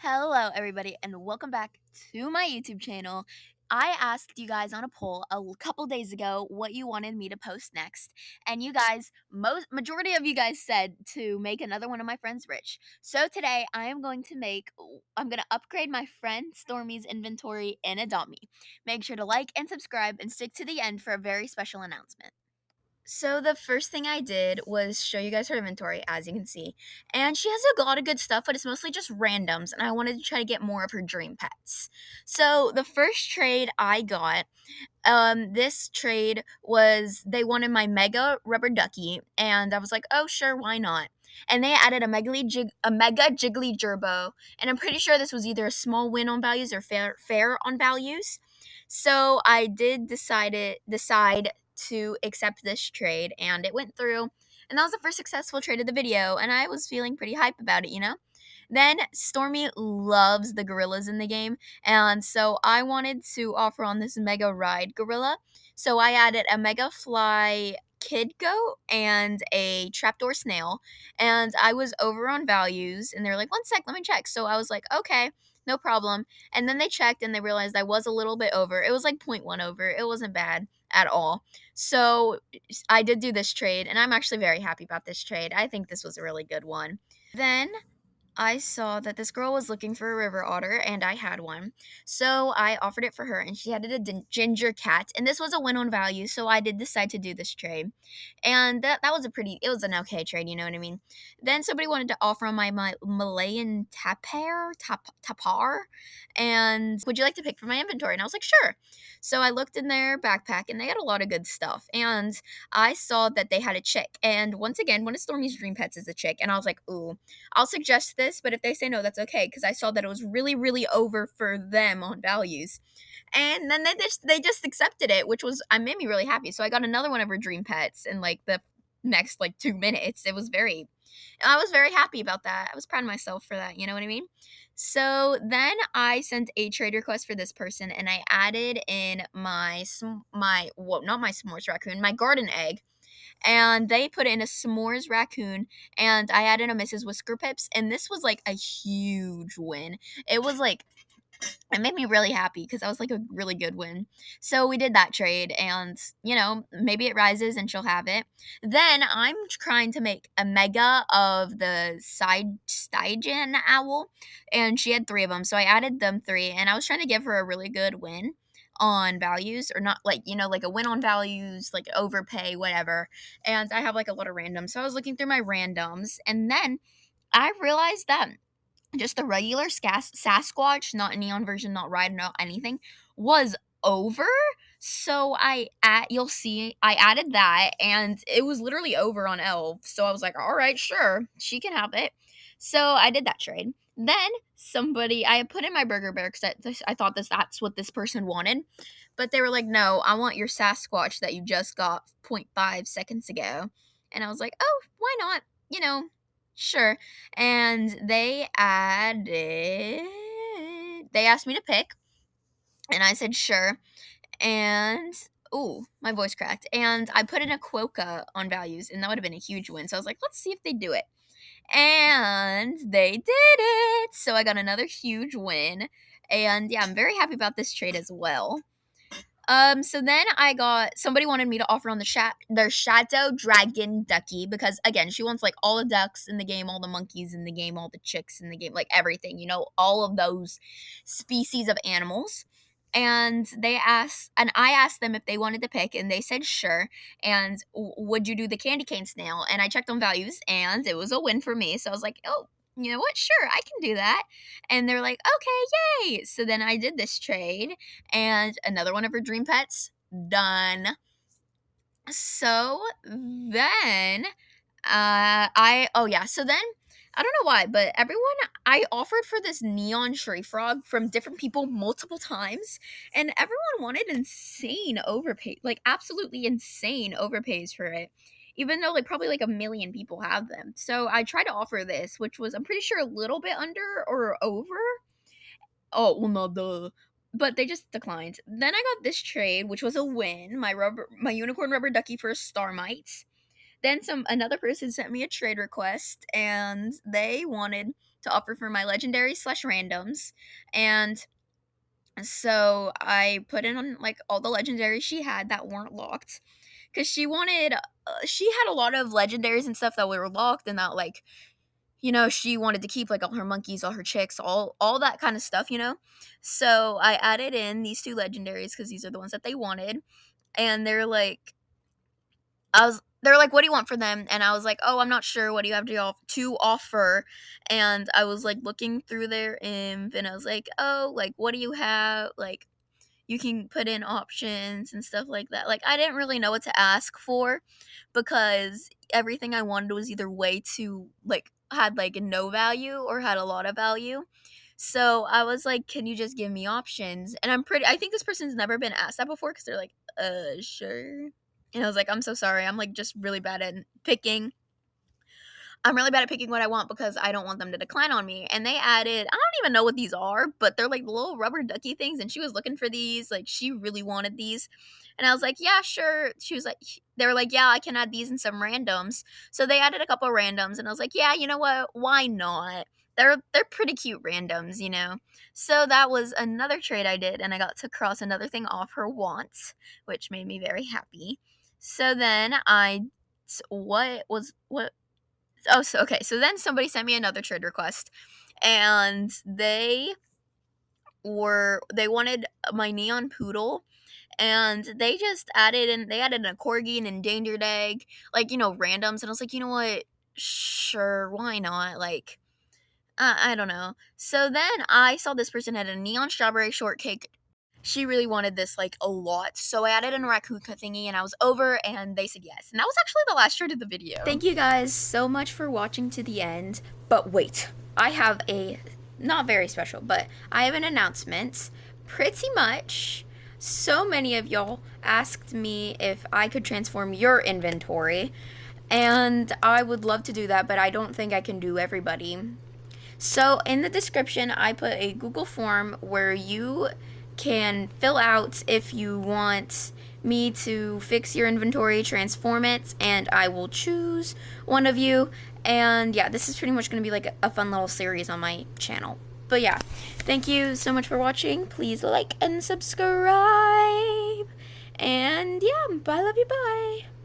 Hello, everybody, and welcome back to my YouTube channel. I asked you guys on a poll couple days ago what you wanted me to post next, and you guys, majority of you guys said to make another one of my friends rich. So today, I'm going to upgrade my friend Stormy's inventory in Adopt Me. Make sure to like and subscribe and stick to the end for a very special announcement. So the first thing I did was show you guys her inventory, as you can see. And she has a lot of good stuff, but it's mostly just randoms, and I wanted to try to get more of her dream pets. So the first trade I got, this trade was they wanted my mega rubber ducky, and I was like, oh sure, why not? And they added a mega jiggly gerbo, and I'm pretty sure this was either a small win on values or fair on values. So I did decide to accept this trade, and it went through. And that was the first successful trade of the video, and I was feeling pretty hype about it. Then Stormy loves the gorillas in the game, and so I wanted to offer on this mega ride gorilla. So I added a mega fly kid goat and a trapdoor snail, and I was over on values, and they were like, one sec, let me check. So I was like, okay, no problem. And then they checked and they realized I was a little bit over. It was like 0.1 over. It wasn't bad at all. So I did do this trade, and I'm actually very happy about this trade. I think this was a really good one. Then I saw that this girl was looking for a river otter, and I had one. So I offered it for her, and she added a ginger cat. And this was a win on value, so I did decide to do this trade. And that was it was an okay trade, you know what I mean? Then somebody wanted to offer on my Malayan tapar, and would you like to pick from my inventory? And I was like, sure. So I looked in their backpack, and they had a lot of good stuff. And I saw that they had a chick. And once again, one of Stormy's dream pets is a chick. And I was like, ooh, I'll suggest this, but if they say no, that's okay, because I saw that it was really, really over for them on values. And then they just accepted it, which was I made me really happy. So I got another one of her dream pets in like the next like 2 minutes. I was very happy about that. I was proud of myself for that, you know what I mean? So then I sent a trade request for this person, and I added in not my s'mores raccoon, my garden egg, and they put in a s'mores raccoon, and I added a Mrs. Whisker Pips, and this was like a huge win. It was like it made me really happy because that was like a really good win. So we did that trade, and maybe it rises and she'll have it. Then I'm trying to make a mega of the side Stygian owl, and she had three of them, so I added them three, and I was trying to give her a really good win on values, or not, like like a win on values, like overpay, whatever. And I have like a lot of randoms, so I was looking through my randoms, and then I realized that just the regular Sasquatch, not neon version, not ride, not anything, was over. So you'll see, I added that, and it was literally over on Elf. So I was like, all right, sure, she can have it. So I did that trade. Then I put in my Burger Bear because I thought that's what this person wanted, but they were like, no, I want your Sasquatch that you just got 0.5 seconds ago, and I was like, oh, why not? Sure. And they asked me to pick, and I said sure. And ooh, my voice cracked. And I put in a quokka on values, and that would have been a huge win. So I was like, let's see if they do it. And they did it. So I got another huge win. And yeah, I'm very happy about this trade as well. So then somebody wanted me to offer on their shadow dragon ducky, because again, she wants like all the ducks in the game, all the monkeys in the game, all the chicks in the game, like everything, all of those species of animals. And I asked them if they wanted to pick, and they said sure. And would you do the candy cane snail? And I checked on values, and it was a win for me. So I was like, oh, you know what? Sure, I can do that. And they're like, okay, yay. So then I did this trade, and another one of her dream pets, done. So then so then I don't know why, but I offered for this neon tree frog from different people multiple times, and everyone wanted insane overpay, like absolutely insane overpays for it, even though like probably like a million people have them. So I tried to offer this, which was, I'm pretty sure, a little bit under or over. Oh, well, no, duh. But they just declined. Then I got this trade, which was a win. My unicorn rubber ducky for a Starmite. Then another person sent me a trade request, and they wanted to offer for my legendary slash randoms. And so I put in on like all the legendaries she had that weren't locked, because she wanted she had a lot of legendaries and stuff that were locked, and that, like, you know, she wanted to keep like all her monkeys, all her chicks, all that kind of stuff, you know. So I added in these 2 legendaries because these are the ones that they wanted, and they're like, "What do you want for them?" And I was like, "Oh, I'm not sure. What do you have to offer?" And I was like looking through their inv, and I was like, "Oh, like, what do you have? Like, you can put in options and stuff like that." Like, I didn't really know what to ask for, because everything I wanted was either way too, like, had like no value or had a lot of value. So I was like, "Can you just give me options?" And I think this person's never been asked that before, because they're like, sure." And I was like, "I'm so sorry. I'm like just really bad at picking. I'm really bad at picking what I want because I don't want them to decline on me." And they added, I don't even know what these are, but they're like little rubber ducky things. And she was looking for these. Like, she really wanted these. And I was like, "Yeah, sure." She was like, they were like, "Yeah, I can add these and some randoms." So they added a couple randoms. And I was like, "Yeah, you know what? Why not? They're pretty cute randoms, you know." So that was another trade I did. And I got to cross another thing off her wants, which made me very happy. So then what oh, so okay, so then somebody sent me another trade request, and they wanted my neon poodle, and they added a corgi and endangered egg, like, you know, randoms. And I was like, "You know what? Sure, why not?" Like, I don't know. So then I saw this person had a neon strawberry shortcake. She really wanted this like a lot. So I added in a raccoon thingy, and I was over, and they said yes. And that was actually the last short of the video. Thank you guys so much for watching to the end. But wait, I have a, not very special, but I have an announcement. Pretty much, so many of y'all asked me if I could transform your inventory, and I would love to do that, but I don't think I can do everybody. So in the description, I put a Google form where you can fill out if you want me to fix your inventory, transform it, and I will choose one of you. And yeah, this is pretty much going to be like a fun little series on my channel. But yeah, thank you so much for watching. Please like and subscribe. And yeah, bye, love you, bye.